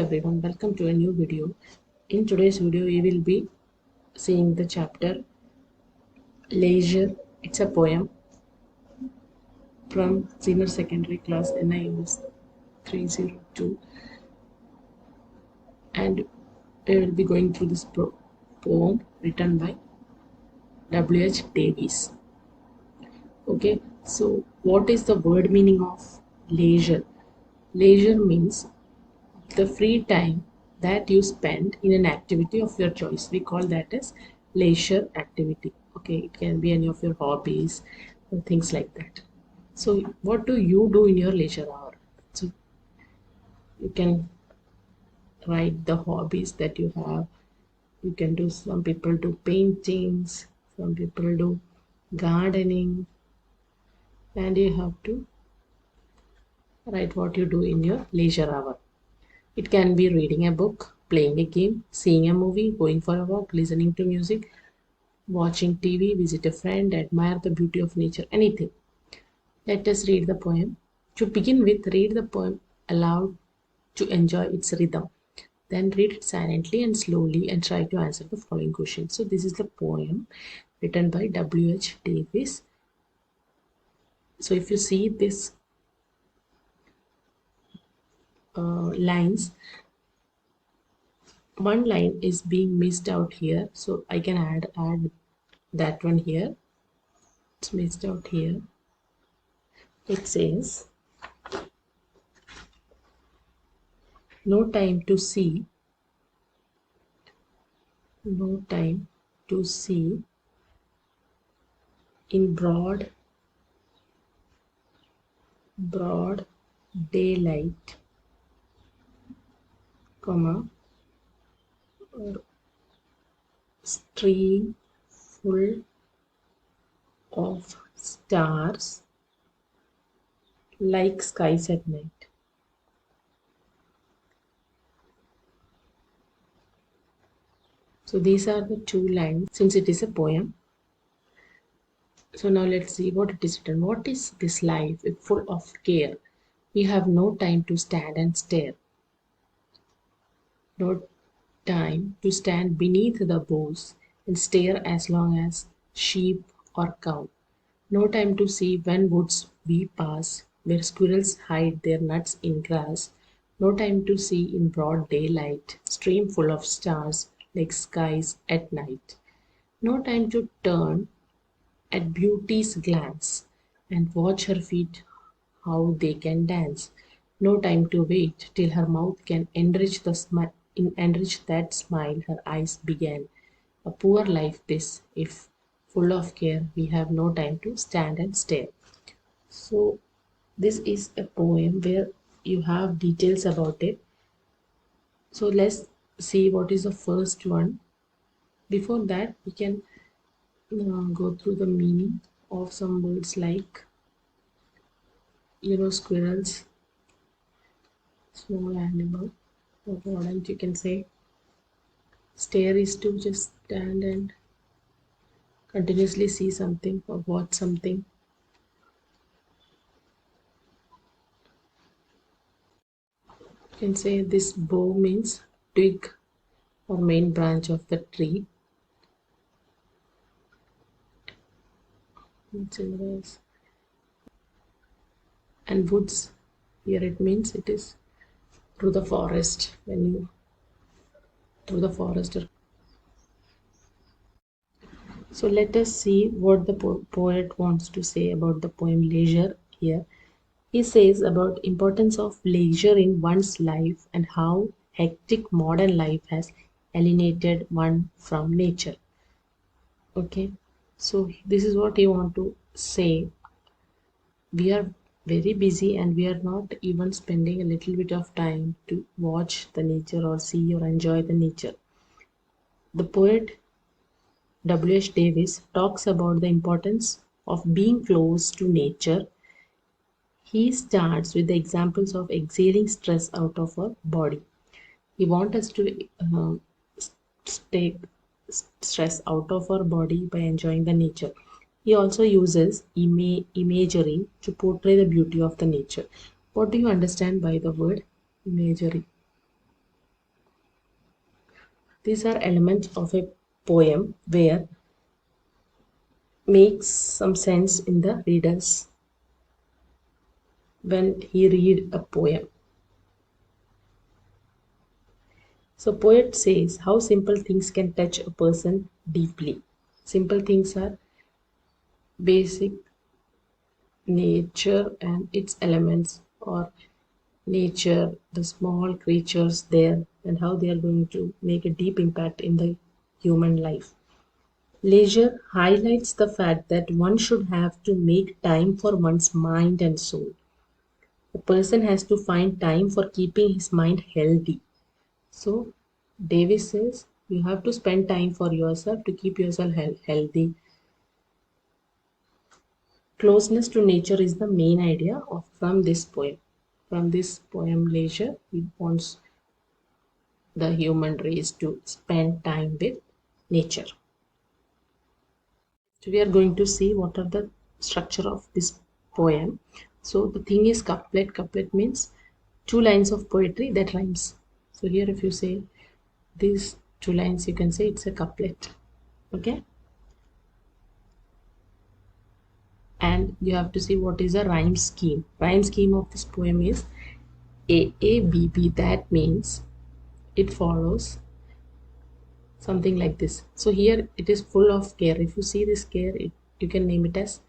everyone, welcome to a new video. In today's video, we will be seeing the chapter Leisure. It's a poem from senior secondary class NIOS 302, and we will be going through this poem written by W H Davies. Okay, so what is the word meaning of leisure? Leisure means the free time that you spend in an activity of your choice. We call that as leisure activity. Okay, it can be any of your hobbies or things like that. So what do you do in your leisure hour? So you can write the hobbies that you have. You can do, some people do paintings, some people do gardening, and you have to write what you do in your leisure hour. It can be reading a book, playing a game, seeing a movie, going for a walk, listening to music, watching TV, visit a friend, admire the beauty of nature, anything. Let us read the poem. To begin with, read the poem aloud to enjoy its rhythm. Then read it silently and slowly and try to answer the following questions. So this is the poem written by W H Davies. So if you see this lines, one line is being missed out here, so I can add that one here. It's missed out here. It says, no time to see in broad daylight, comma, or stream full of stars like skies at night. So these are the two lines, since it is a poem. So now let's see what it is written. What is this life full of care? We have no time to stand and stare. No time to stand beneath the boughs and stare as long as sheep or cow. No time to see when woods we pass, where squirrels hide their nuts in grass. No time to see in broad daylight, stream full of stars like skies at night. No time to turn at beauty's glance and watch her feet how they can dance. No time to wait till her mouth can enrich that smile her eyes began. A poor life this, if full of care, we have no time to stand and stare. So this is a poem where you have details about it. So let's see what is the first one. Before that, we can go through the meaning of some words like, squirrels, small animal, or rodent, you can say. Stare is to just stand and continuously see something or watch something. You can say this bough means twig or main branch of the tree. And woods, here it means it is through the forest, through the forest. So let us see what the poet wants to say about the poem Leisure here. He says about importance of leisure in one's life and how hectic modern life has alienated one from nature. Okay, so this is what he want to say. We are very busy and we are not even spending a little bit of time to watch the nature or see or enjoy the nature. The poet W H Davies talks about the importance of being close to nature. He starts with the examples of exhaling stress out of our body. He wants us to take stress out of our body by enjoying the nature. He also uses imagery to portray the beauty of the nature. What do you understand by the word imagery? These are elements of a poem where makes some sense in the readers when he read a poem. So poet says how simple things can touch a person deeply. Simple things are basic nature and its elements, or nature, the small creatures there, and how they are going to make a deep impact in the human life. Leisure highlights the fact that one should have to make time for one's mind and soul. A person has to find time for keeping his mind healthy. So, Davis says you have to spend time for yourself to keep yourself healthy. Closeness to nature is the main idea of from this poem. From this poem, Leisure, he wants the human race to spend time with nature. So we are going to see what are the structure of this poem. So the thing is couplet. Couplet means two lines of poetry that rhymes. So here if you say these two lines, you can say it's a couplet. Okay. And you have to see what is a rhyme scheme. Rhyme scheme of this poem is AABB. That means it follows something like this. So here it is full of care. If you see this care, you can name it as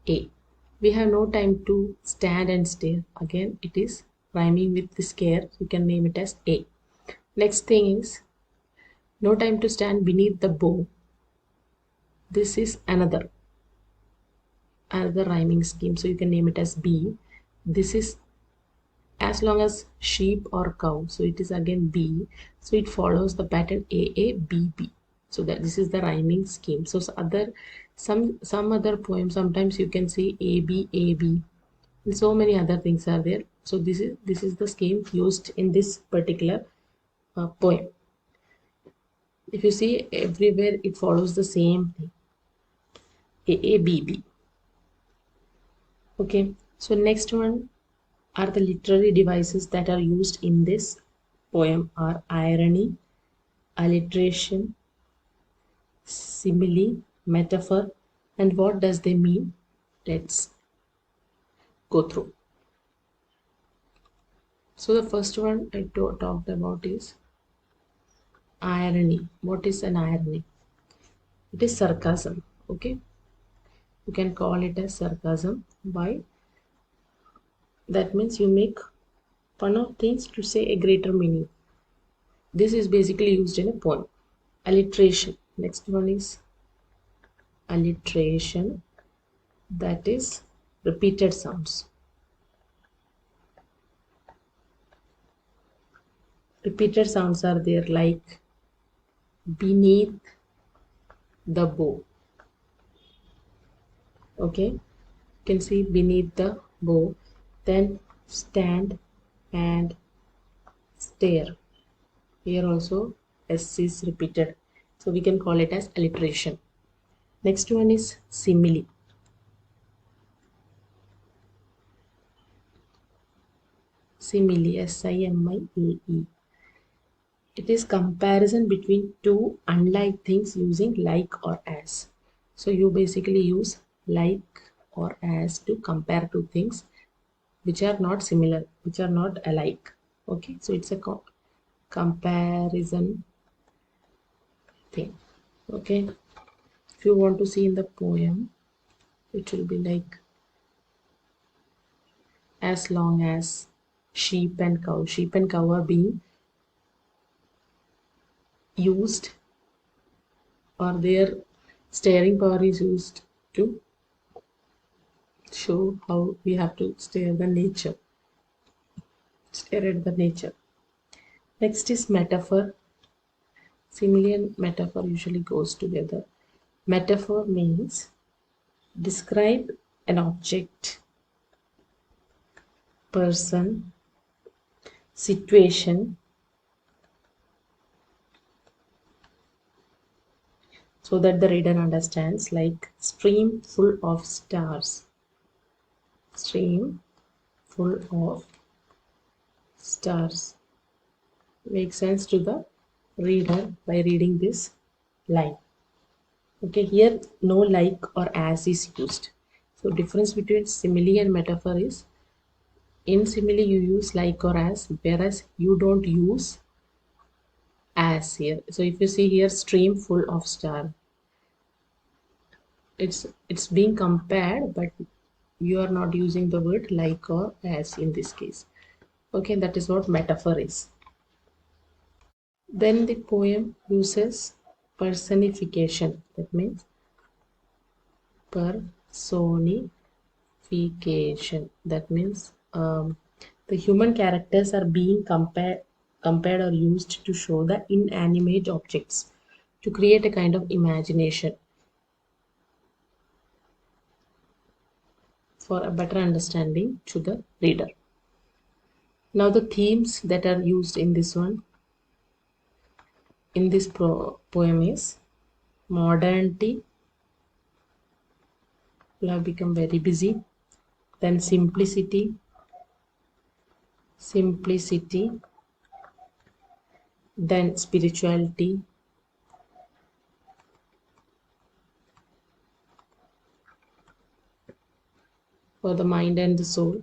A. We have no time to stand and stare. Again, it is rhyming with this care. You can name it as A. Next thing is no time to stand beneath the bow. This is another rhyming scheme. So you can name it as B. This is as long as sheep or cow. So it is again B. So it follows the pattern AABB. So that this is the rhyming scheme. So some other poems, sometimes you can say ABAB. And so many other things are there. So this is the scheme used in this particular poem. If you see everywhere, it follows the same thing. AABB. Okay. So next one are the literary devices that are used in this poem are irony, alliteration, simile, metaphor, and what does they mean? Let's go through. So the first one I talked about is irony. What is an irony? It is sarcasm. Okay, you can call it as sarcasm. Why? That means you make fun of things to say a greater meaning. This is basically used in a poem. Alliteration. Next one is alliteration. That is repeated sounds. Repeated sounds are there like beneath the bow. Okay, you can see beneath the bow. Then stand and stare. Here also S is repeated. So we can call it as alliteration. Next one is simile. Simile, SIMILE. It is comparison between two unlike things using like or as. So you basically use like or as to compare two things which are not similar, which are not alike. Okay, so it's a comparison thing. Okay, if you want to see in the poem, it will be like as long as sheep and cow. Sheep and cow are being used, or their staring power is used to show how we have to stare at the nature. Next is metaphor. Simile and metaphor usually goes together. Metaphor means describe an object, person, situation so that the reader understands, like stream full of stars. Stream full of stars makes sense to the reader by reading this line. Okay, here no like or as is used. So difference between simile and metaphor is, in simile you use like or as, whereas you don't use as here. So if you see here, stream full of star, it's being compared, but you are not using the word like or as in this case. Okay, that is what metaphor is. Then the poem uses personification. That means personification. That means the human characters are being compared or used to show the inanimate objects, to create a kind of imagination for a better understanding to the reader. Now the themes that are used in this one, in this poem is modernity, will have become very busy, then simplicity, then spirituality, for the mind and the soul,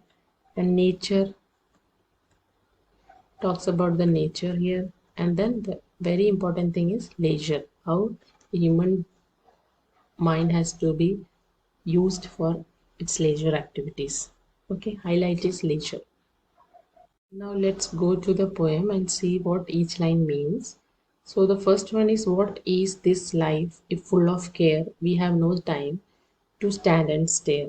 and nature, talks about the nature here, and then the very important thing is leisure, how the human mind has to be used for its leisure activities. Okay, highlight is leisure. Now let's go to the poem and see what each line means. So the first one is, what is this life if full of care? We have no time to stand and stare.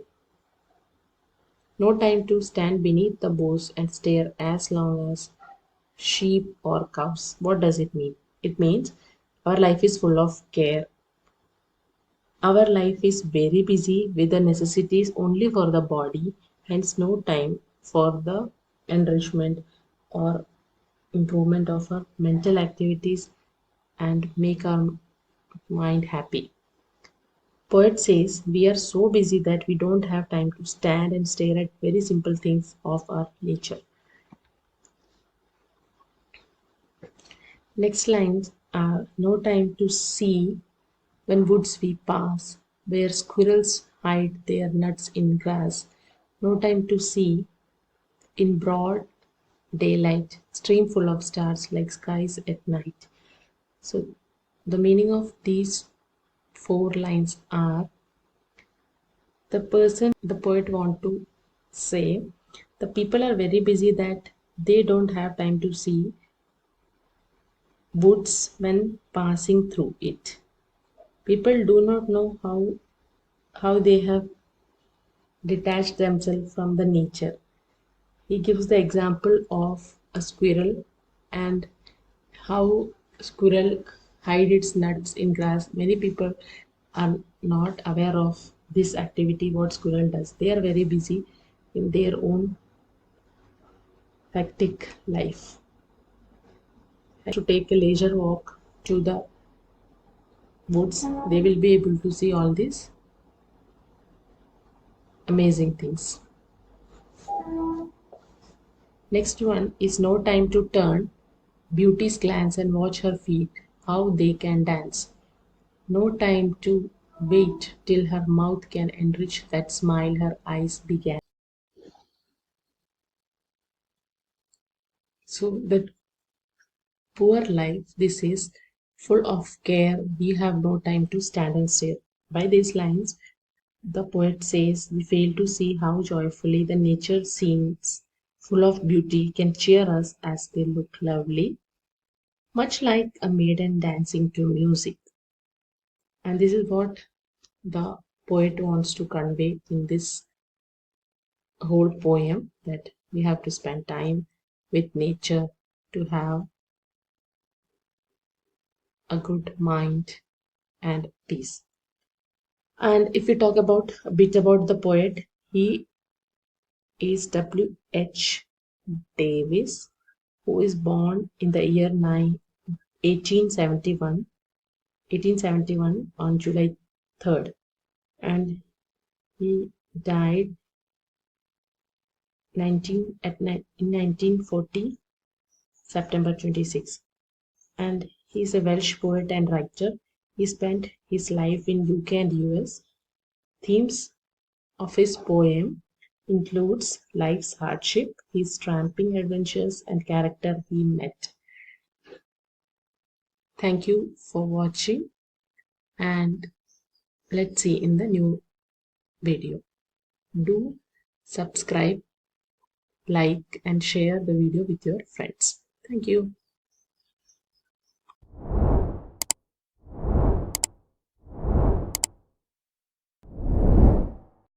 No time to stand beneath the boughs and stare as long as sheep or cows. What does it mean? It means our life is full of care. Our life is very busy with the necessities only for the body, hence no time for the enrichment or improvement of our mental activities and make our mind happy. Poet says we are so busy that we don't have time to stand and stare at very simple things of our nature. Next lines are, no time to see when woods we pass, where squirrels hide their nuts in grass. No time to see in broad daylight, stream full of stars like skies at night. So the meaning of these four lines are, the poet want to say, the people are very busy that they don't have time to see woods when passing through it. People do not know how they have detached themselves from the nature. He gives the example of a squirrel and how squirrel hide its nuts in grass. Many people are not aware of this activity, what squirrel does. They are very busy in their own hectic life. To take a leisure walk to the woods, they will be able to see all these amazing things. Next one is, no time to turn beauty's glance and watch her feet, how they can dance. No time to wait till her mouth can enrich that smile her eyes began. So that poor life, this is full of care, we have no time to stand and stare. By these lines, the poet says we fail to see how joyfully the nature scenes full of beauty can cheer us as they look lovely, much like a maiden dancing to music. And this is what the poet wants to convey in this whole poem, that we have to spend time with nature to have a good mind and peace. And if we talk about a bit about the poet, he is W H Davies, who is born in the year 1871 on July 3rd, and he died in 1940 September 26, and He is a Welsh poet and writer. He spent his life in UK and US. Themes of his poem includes life's hardship, his tramping adventures, and character he met. Thank you for watching, and let's see in the new video. Do subscribe, like, and share the video with your friends. Thank you.